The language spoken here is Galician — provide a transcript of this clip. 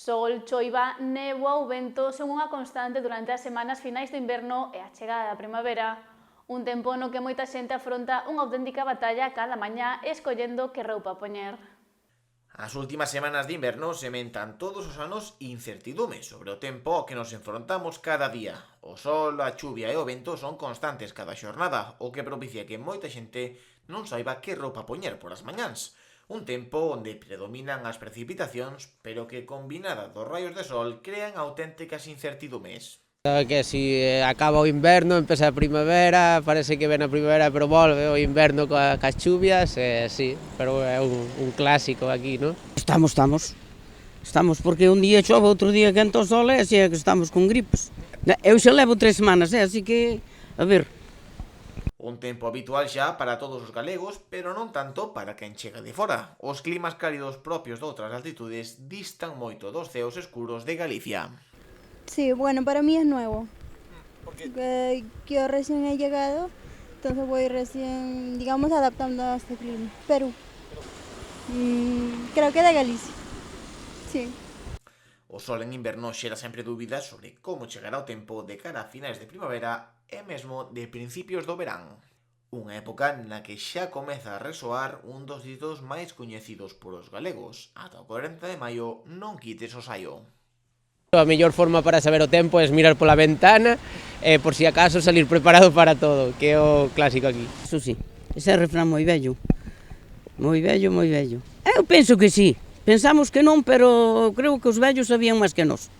Sol, choiva, néboa ou vento son unha constante durante as semanas finais do inverno e a chegada da primavera. Un tempo no que moita xente afronta unha auténtica batalla cada mañá escollendo que roupa poñer. As últimas semanas de inverno sementan todos os anos incertidume sobre o tempo ao que nos enfrontamos cada día. O sol, a chuvia e o vento son constantes cada xornada, o que propicia que moita xente non saiba que roupa poñer por as mañáns. Un tempo onde predominan as precipitacións, pero que combinada dos raios de sol crean auténticas incertidumes. Que si acaba o inverno, empeza a primavera, parece que ven a primavera pero volve o inverno cas chuvias, sí, pero é un clásico aquí, non? Estamos porque un día chove, outro día quenta o sol e así é que estamos con gripes. Eu xa levo 3 semanas, así que, a ver. Un tempo habitual xa para todos os galegos, pero non tanto para quen chega de fora. Os climas cálidos propios de outras altitudes distan moito dos ceos escuros de Galicia. Sí, bueno, para mí es nuevo. Porque yo recién he llegado, entonces voy recién, digamos, adaptando a este clima. Perú. Creo que de Galicia. Sí. O sol en inverno xera sempre dúbidas sobre como chegará o tempo de cara a finais de primavera e mesmo de principios do verán. Unha época na que xa comeza a resoar un dos ditos máis coñecidos por os galegos. Ata o 40 de maio non quites o saio. A mellor forma para saber o tempo é mirar pola ventana e por si acaso salir preparado para todo, que é o clásico aquí. Eso sí, ese é refrán moi vello. Moi vello, moi vello. Eu penso que sí. Pensamos que non, pero creo que os vellos sabían máis que nós.